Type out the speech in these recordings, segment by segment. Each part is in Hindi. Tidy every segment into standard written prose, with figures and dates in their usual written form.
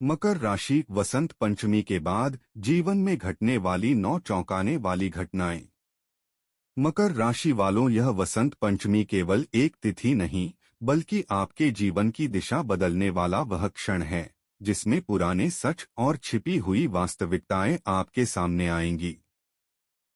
मकर राशि वसंत पंचमी के बाद जीवन में घटने वाली 9 चौंकाने वाली घटनाएं। मकर राशि वालों, यह वसंत पंचमी केवल एक तिथि नहीं बल्कि आपके जीवन की दिशा बदलने वाला वह क्षण है जिसमें पुराने सच और छिपी हुई वास्तविकताएं आपके सामने आएंगी।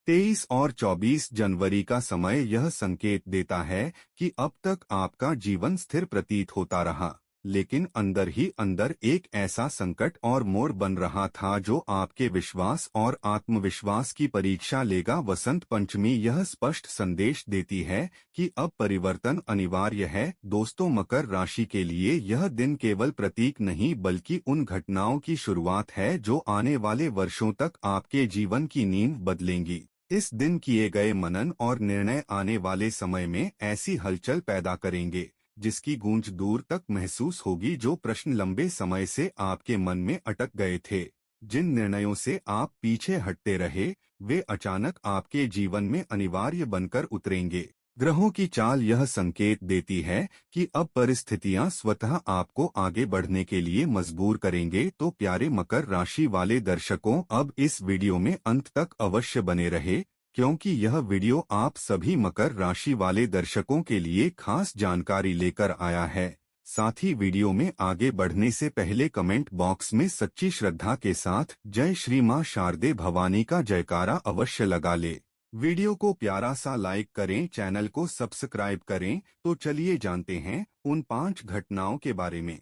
23 और 24 जनवरी का समय यह संकेत देता है कि अब तक आपका जीवन स्थिर प्रतीत होता रहा, लेकिन अंदर ही अंदर एक ऐसा संकट और मोड़ बन रहा था जो आपके विश्वास और आत्मविश्वास की परीक्षा लेगा। वसंत पंचमी यह स्पष्ट संदेश देती है कि अब परिवर्तन अनिवार्य है। दोस्तों, मकर राशि के लिए यह दिन केवल प्रतीक नहीं बल्कि उन घटनाओं की शुरुआत है जो आने वाले वर्षों तक आपके जीवन की नींव बदलेंगी। इस दिन किए गए मनन और निर्णय आने वाले समय में ऐसी हलचल पैदा करेंगे जिसकी गूंज दूर तक महसूस होगी। जो प्रश्न लंबे समय से आपके मन में अटक गए थे, जिन निर्णयों से आप पीछे हटते रहे, वे अचानक आपके जीवन में अनिवार्य बनकर उतरेंगे। ग्रहों की चाल यह संकेत देती है कि अब परिस्थितियां स्वतः आपको आगे बढ़ने के लिए मजबूर करेंगे। तो प्यारे मकर राशि वाले दर्शकों, अब इस वीडियो में अंत तक अवश्य बने रहे, क्योंकि यह वीडियो आप सभी मकर राशि वाले दर्शकों के लिए खास जानकारी लेकर आया है। साथ ही वीडियो में आगे बढ़ने से पहले कमेंट बॉक्स में सच्ची श्रद्धा के साथ जय श्री मां शारदे भवानी का जयकारा अवश्य लगा ले। वीडियो को प्यारा सा लाइक करें, चैनल को सब्सक्राइब करें। तो चलिए जानते हैं उन 5 घटनाओं के बारे में।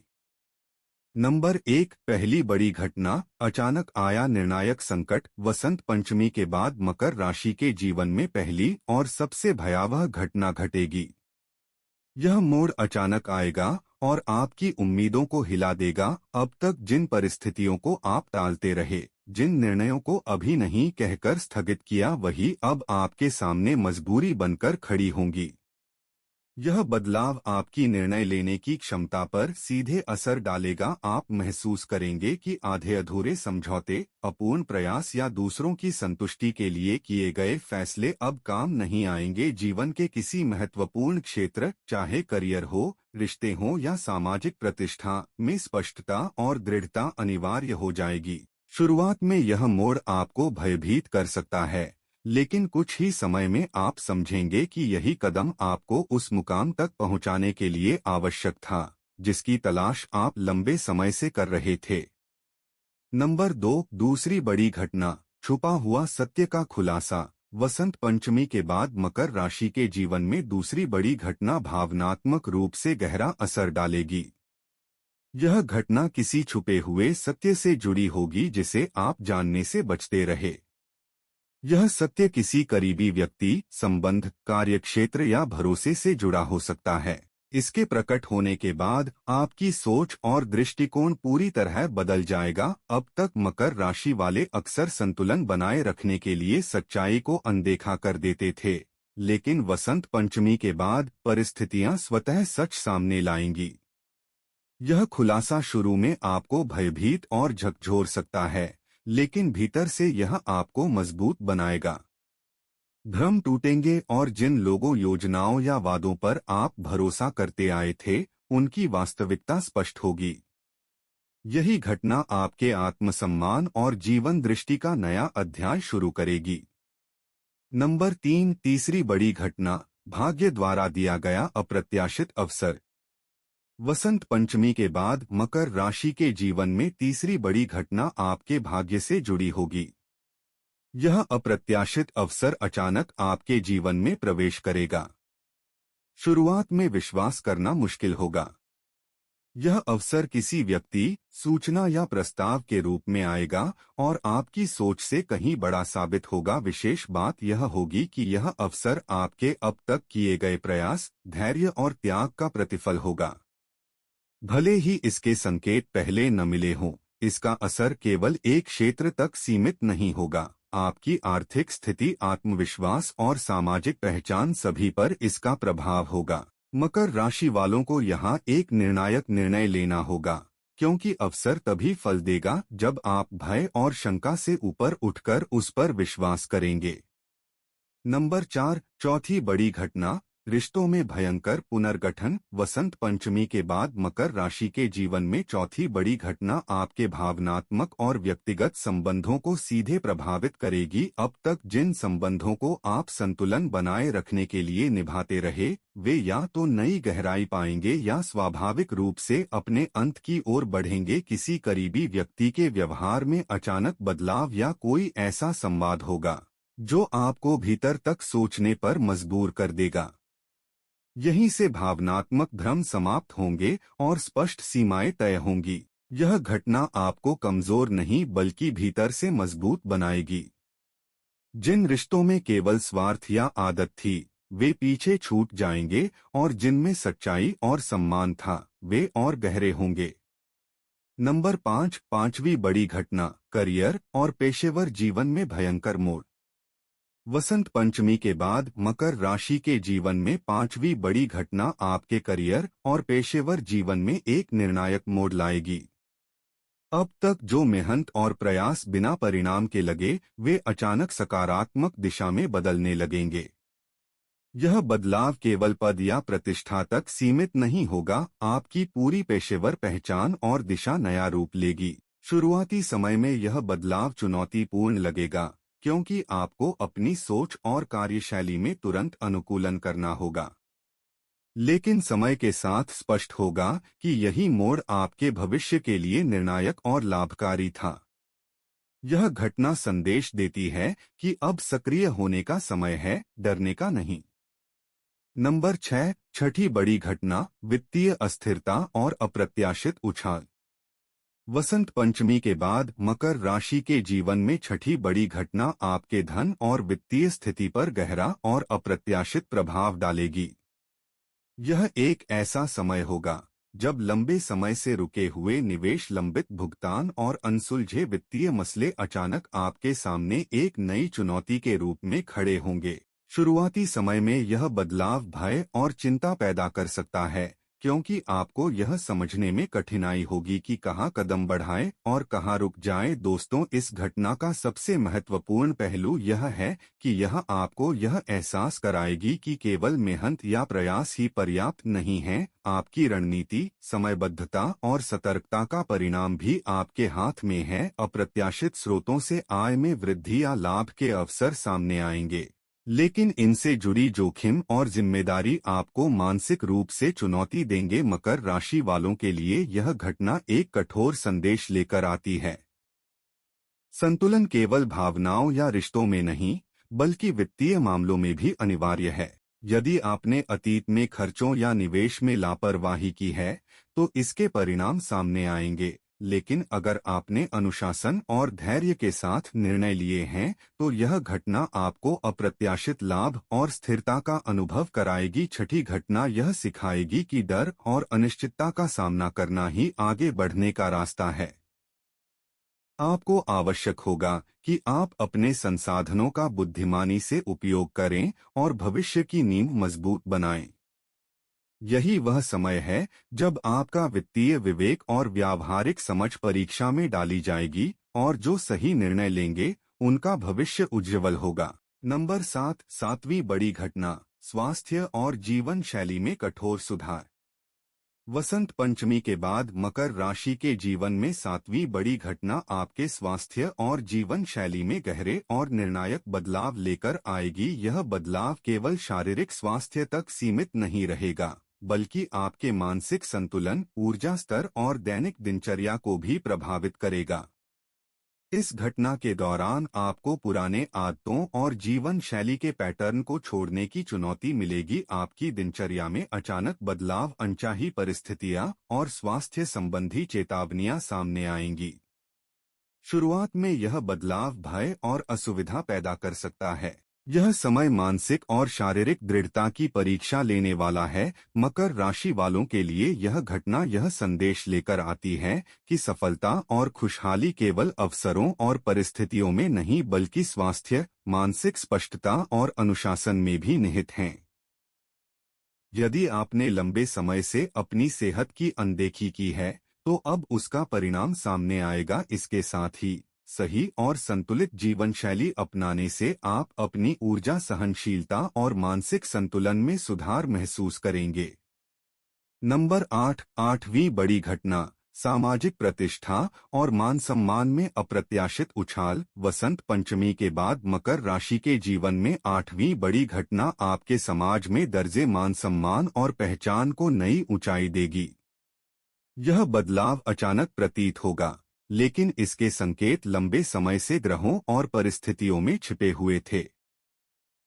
नंबर 1, पहली बड़ी घटना, अचानक आया निर्णायक संकट। वसंत पंचमी के बाद मकर राशि के जीवन में पहली और सबसे भयावह घटना घटेगी। यह मोड़ अचानक आएगा और आपकी उम्मीदों को हिला देगा। अब तक जिन परिस्थितियों को आप टालते रहे, जिन निर्णयों को अभी नहीं कहकर स्थगित किया, वही अब आपके सामने मजबूरी बनकर खड़ी होंगी। यह बदलाव आपकी निर्णय लेने की क्षमता पर सीधे असर डालेगा। आप महसूस करेंगे कि आधे अधूरे समझौते, अपूर्ण प्रयास या दूसरों की संतुष्टि के लिए किए गए फैसले अब काम नहीं आएंगे। जीवन के किसी महत्वपूर्ण क्षेत्र, चाहे करियर हो, रिश्ते हो या सामाजिक प्रतिष्ठा, में स्पष्टता और दृढ़ता अनिवार्य हो जाएगी। शुरुआत में यह मोड़ आपको भयभीत कर सकता है, लेकिन कुछ ही समय में आप समझेंगे कि यही कदम आपको उस मुकाम तक पहुंचाने के लिए आवश्यक था जिसकी तलाश आप लंबे समय से कर रहे थे। नंबर 2, दूसरी बड़ी घटना, छुपा हुआ सत्य का खुलासा। वसंत पंचमी के बाद मकर राशि के जीवन में दूसरी बड़ी घटना भावनात्मक रूप से गहरा असर डालेगी। यह घटना किसी छुपे हुए सत्य से जुड़ी होगी जिसे आप जानने से बचते रहे। यह सत्य किसी करीबी व्यक्ति, संबंध, कार्यक्षेत्र या भरोसे से जुड़ा हो सकता है। इसके प्रकट होने के बाद आपकी सोच और दृष्टिकोण पूरी तरह बदल जाएगा। अब तक मकर राशि वाले अक्सर संतुलन बनाए रखने के लिए सच्चाई को अनदेखा कर देते थे, लेकिन वसंत पंचमी के बाद परिस्थितियां स्वतः सच सामने लाएंगी। यह खुलासा शुरू में आपको भयभीत और झकझोर सकता है, लेकिन भीतर से यह आपको मजबूत बनाएगा। भ्रम टूटेंगे और जिन लोगों, योजनाओं या वादों पर आप भरोसा करते आए थे, उनकी वास्तविकता स्पष्ट होगी। यही घटना आपके आत्मसम्मान और जीवन दृष्टि का नया अध्याय शुरू करेगी। नंबर 3, तीसरी बड़ी घटना, भाग्य द्वारा दिया गया अप्रत्याशित अवसर। वसंत पंचमी के बाद मकर राशि के जीवन में तीसरी बड़ी घटना आपके भाग्य से जुड़ी होगी। यह अप्रत्याशित अवसर अचानक आपके जीवन में प्रवेश करेगा। शुरुआत में विश्वास करना मुश्किल होगा। यह अवसर किसी व्यक्ति, सूचना या प्रस्ताव के रूप में आएगा और आपकी सोच से कहीं बड़ा साबित होगा। विशेष बात यह होगी कि यह अवसर आपके अब तक किए गए प्रयास, धैर्य और त्याग का प्रतिफल होगा। भले ही इसके संकेत पहले न मिले हों, इसका असर केवल एक क्षेत्र तक सीमित नहीं होगा। आपकी आर्थिक स्थिति, आत्मविश्वास और सामाजिक पहचान, सभी पर इसका प्रभाव होगा। मकर राशि वालों को यहाँ एक निर्णायक निर्णय लेना होगा, क्योंकि अवसर तभी फल देगा जब आप भय और शंका से ऊपर उठकर उस पर विश्वास करेंगे। नंबर 4, चौथी बड़ी घटना, रिश्तों में भयंकर पुनर्गठन। वसंत पंचमी के बाद मकर राशि के जीवन में चौथी बड़ी घटना आपके भावनात्मक और व्यक्तिगत संबंधों को सीधे प्रभावित करेगी। अब तक जिन संबंधों को आप संतुलन बनाए रखने के लिए निभाते रहे, वे या तो नई गहराई पाएंगे या स्वाभाविक रूप से अपने अंत की ओर बढ़ेंगे। किसी करीबी व्यक्ति के व्यवहार में अचानक बदलाव या कोई ऐसा संवाद होगा जो आपको भीतर तक सोचने पर मजबूर कर देगा। यहीं से भावनात्मक भ्रम समाप्त होंगे और स्पष्ट सीमाएं तय होंगी। यह घटना आपको कमजोर नहीं बल्कि भीतर से मजबूत बनाएगी। जिन रिश्तों में केवल स्वार्थ या आदत थी, वे पीछे छूट जाएंगे और जिनमें सच्चाई और सम्मान था, वे और गहरे होंगे। नंबर 5, पांचवी बड़ी घटना, करियर और पेशेवर जीवन में भयंकर मोड़। वसंत पंचमी के बाद मकर राशि के जीवन में पांचवी बड़ी घटना आपके करियर और पेशेवर जीवन में एक निर्णायक मोड़ लाएगी। अब तक जो मेहनत और प्रयास बिना परिणाम के लगे, वे अचानक सकारात्मक दिशा में बदलने लगेंगे। यह बदलाव केवल पद या प्रतिष्ठा तक सीमित नहीं होगा, आपकी पूरी पेशेवर पहचान और दिशा नया रूप लेगी। शुरुआती समय में यह बदलाव चुनौतीपूर्ण लगेगा, क्योंकि आपको अपनी सोच और कार्यशैली में तुरंत अनुकूलन करना होगा। लेकिन समय के साथ स्पष्ट होगा कि यही मोड़ आपके भविष्य के लिए निर्णायक और लाभकारी था। यह घटना संदेश देती है कि अब सक्रिय होने का समय है, डरने का नहीं। नंबर 6, छठी बड़ी घटना, वित्तीय अस्थिरता और अप्रत्याशित उछाल। वसंत पंचमी के बाद मकर राशि के जीवन में छठी बड़ी घटना आपके धन और वित्तीय स्थिति पर गहरा और अप्रत्याशित प्रभाव डालेगी। यह एक ऐसा समय होगा जब लंबे समय से रुके हुए निवेश, लंबित भुगतान और अनसुलझे वित्तीय मसले अचानक आपके सामने एक नई चुनौती के रूप में खड़े होंगे। शुरुआती समय में यह बदलाव भय और चिंता पैदा कर सकता है, क्योंकि आपको यह समझने में कठिनाई होगी कि कहाँ कदम बढ़ाएं और कहाँ रुक जाएं। दोस्तों, इस घटना का सबसे महत्वपूर्ण पहलू यह है कि यह आपको यह एहसास कराएगी कि केवल मेहनत या प्रयास ही पर्याप्त नहीं है। आपकी रणनीति, समयबद्धता और सतर्कता का परिणाम भी आपके हाथ में है। अप्रत्याशित स्रोतों से आय में वृद्धि या लाभ के अवसर सामने आएंगे, लेकिन इनसे जुड़ी जोखिम और जिम्मेदारी आपको मानसिक रूप से चुनौती देंगे। मकर राशि वालों के लिए यह घटना एक कठोर संदेश लेकर आती है। संतुलन केवल भावनाओं या रिश्तों में नहीं, बल्कि वित्तीय मामलों में भी अनिवार्य है। यदि आपने अतीत में खर्चों या निवेश में लापरवाही की है, तो इसके परिणाम सामने आएंगे। लेकिन अगर आपने अनुशासन और धैर्य के साथ निर्णय लिए हैं, तो यह घटना आपको अप्रत्याशित लाभ और स्थिरता का अनुभव कराएगी। छठी घटना यह सिखाएगी कि डर और अनिश्चितता का सामना करना ही आगे बढ़ने का रास्ता है। आपको आवश्यक होगा कि आप अपने संसाधनों का बुद्धिमानी से उपयोग करें और भविष्य की नींव मजबूत बनाएं। यही वह समय है जब आपका वित्तीय विवेक और व्यावहारिक समझ परीक्षा में डाली जाएगी, और जो सही निर्णय लेंगे उनका भविष्य उज्ज्वल होगा। नंबर 7, सातवीं बड़ी घटना, स्वास्थ्य और जीवन शैली में कठोर सुधार। वसंत पंचमी के बाद मकर राशि के जीवन में सातवीं बड़ी घटना आपके स्वास्थ्य और जीवन शैली में गहरे और निर्णायक बदलाव लेकर आएगी। यह बदलाव केवल शारीरिक स्वास्थ्य तक सीमित नहीं रहेगा, बल्कि आपके मानसिक संतुलन, ऊर्जा स्तर और दैनिक दिनचर्या को भी प्रभावित करेगा। इस घटना के दौरान आपको पुराने आदतों और जीवन शैली के पैटर्न को छोड़ने की चुनौती मिलेगी। आपकी दिनचर्या में अचानक बदलाव, अनचाही परिस्थितियां और स्वास्थ्य संबंधी चेतावनियां सामने आएंगी। शुरुआत में यह बदलाव भय और असुविधा पैदा कर सकता है। यह समय मानसिक और शारीरिक दृढ़ता की परीक्षा लेने वाला है। मकर राशि वालों के लिए यह घटना यह संदेश लेकर आती है कि सफलता और खुशहाली केवल अवसरों और परिस्थितियों में नहीं, बल्कि स्वास्थ्य, मानसिक स्पष्टता और अनुशासन में भी निहित हैं। यदि आपने लंबे समय से अपनी सेहत की अनदेखी की है, तो अब उसका परिणाम सामने आएगा। इसके साथ ही सही और संतुलित जीवन शैली अपनाने से आप अपनी ऊर्जा, सहनशीलता और मानसिक संतुलन में सुधार महसूस करेंगे। नंबर 8, आठवीं बड़ी घटना, सामाजिक प्रतिष्ठा और मान सम्मान में अप्रत्याशित उछाल। वसंत पंचमी के बाद मकर राशि के जीवन में आठवीं बड़ी घटना आपके समाज में दर्जे, मान सम्मान और पहचान को नई ऊंचाई देगी। यह बदलाव अचानक प्रतीत होगा, लेकिन इसके संकेत लंबे समय से ग्रहों और परिस्थितियों में छिपे हुए थे।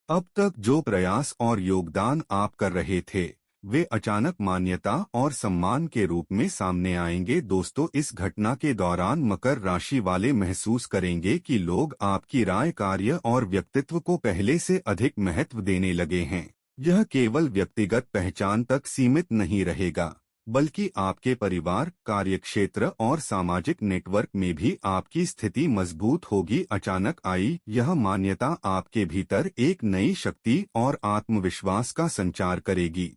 अब तक जो प्रयास और योगदान आप कर रहे थे, वे अचानक मान्यता और सम्मान के रूप में सामने आएंगे। दोस्तों, इस घटना के दौरान मकर राशि वाले महसूस करेंगे कि लोग आपकी राय, कार्य और व्यक्तित्व को पहले से अधिक महत्व देने लगे हैं। यह केवल व्यक्तिगत पहचान तक सीमित नहीं रहेगा, बल्कि आपके परिवार, कार्यक्षेत्र और सामाजिक नेटवर्क में भी आपकी स्थिति मजबूत होगी। अचानक आई यह मान्यता आपके भीतर एक नई शक्ति और आत्मविश्वास का संचार करेगी।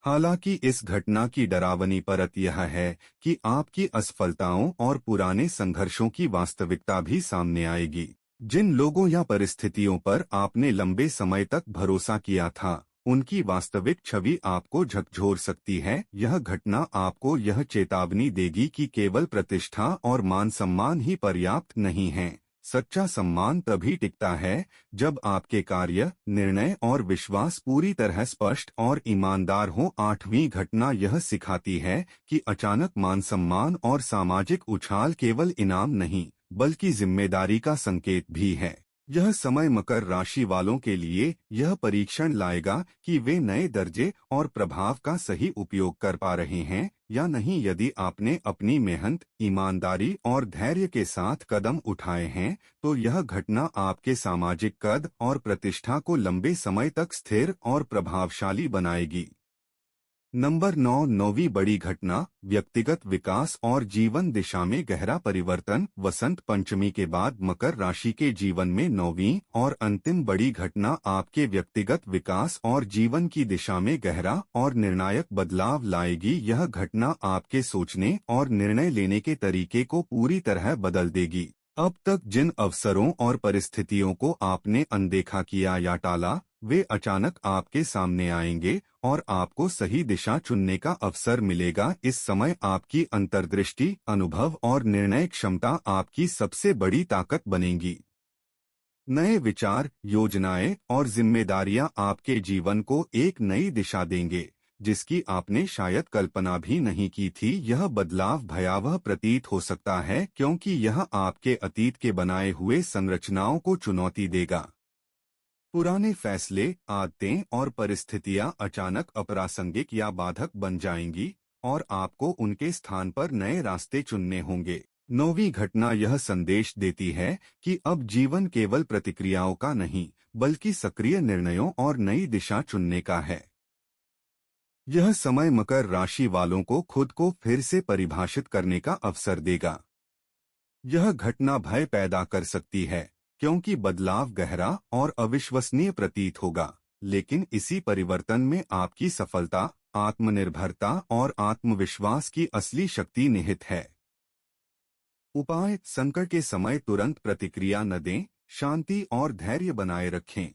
हालांकि इस घटना की डरावनी परत यह है कि आपकी असफलताओं और पुराने संघर्षों की वास्तविकता भी सामने आएगी। जिन लोगों या परिस्थितियों पर आपने लंबे समय तक भरोसा किया था, उनकी वास्तविक छवि आपको झकझोर सकती है। यह घटना आपको यह चेतावनी देगी कि केवल प्रतिष्ठा और मान सम्मान ही पर्याप्त नहीं है। सच्चा सम्मान तभी टिकता है जब आपके कार्य, निर्णय और विश्वास पूरी तरह स्पष्ट और ईमानदार हो। आठवीं घटना यह सिखाती है कि अचानक मान सम्मान और सामाजिक उछाल केवल इनाम नहीं, बल्कि जिम्मेदारी का संकेत भी है। यह समय मकर राशि वालों के लिए यह परीक्षण लाएगा कि वे नए दर्जे और प्रभाव का सही उपयोग कर पा रहे हैं या नहीं। यदि आपने अपनी मेहनत, ईमानदारी और धैर्य के साथ कदम उठाए हैं, तो यह घटना आपके सामाजिक कद और प्रतिष्ठा को लंबे समय तक स्थिर और प्रभावशाली बनाएगी। नंबर 9, नौवीं बड़ी घटना, व्यक्तिगत विकास और जीवन दिशा में गहरा परिवर्तन। वसंत पंचमी के बाद मकर राशि के जीवन में नौवीं और अंतिम बड़ी घटना आपके व्यक्तिगत विकास और जीवन की दिशा में गहरा और निर्णायक बदलाव लाएगी। यह घटना आपके सोचने और निर्णय लेने के तरीके को पूरी तरह बदल देगी। अब तक जिन अवसरों और परिस्थितियों को आपने अनदेखा किया या टाला, वे अचानक आपके सामने आएंगे और आपको सही दिशा चुनने का अवसर मिलेगा। इस समय आपकी अंतर्दृष्टि, अनुभव और निर्णय क्षमता आपकी सबसे बड़ी ताकत बनेंगी। नए विचार, योजनाएं और जिम्मेदारियां आपके जीवन को एक नई दिशा देंगे, जिसकी आपने शायद कल्पना भी नहीं की थी। यह बदलाव भयावह प्रतीत हो सकता है, क्योंकि यह आपके अतीत के बनाए हुए संरचनाओं को चुनौती देगा। पुराने फैसले, आदतें और परिस्थितियां अचानक अप्रासंगिक या बाधक बन जाएंगी और आपको उनके स्थान पर नए रास्ते चुनने होंगे। नौवीं घटना यह संदेश देती है कि अब जीवन केवल प्रतिक्रियाओं का नहीं, बल्कि सक्रिय निर्णयों और नई दिशा चुनने का है। यह समय मकर राशि वालों को खुद को फिर से परिभाषित करने का अवसर देगा। यह घटना भय पैदा कर सकती है, क्योंकि बदलाव गहरा और अविश्वसनीय प्रतीत होगा, लेकिन इसी परिवर्तन में आपकी सफलता, आत्मनिर्भरता और आत्मविश्वास की असली शक्ति निहित है। उपाय: संकट के समय तुरंत प्रतिक्रिया न दें, शांति और धैर्य बनाए रखें।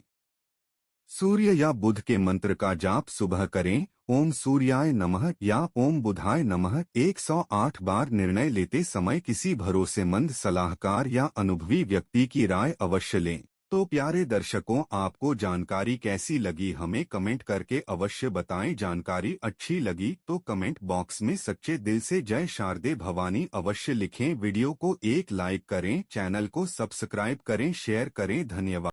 सूर्य या बुध के मंत्र का जाप सुबह करें। ओम सूर्याय नमः या ओम बुधाय नमः 108 बार। निर्णय लेते समय किसी भरोसेमंद सलाहकार या अनुभवी व्यक्ति की राय अवश्य लें। तो प्यारे दर्शकों, आपको जानकारी कैसी लगी हमें कमेंट करके अवश्य बताएं। जानकारी अच्छी लगी तो कमेंट बॉक्स में सच्चे दिल से जय शारदे भवानी अवश्य लिखें। वीडियो को एक लाइक करें, चैनल को सब्सक्राइब करें, शेयर करें। धन्यवाद।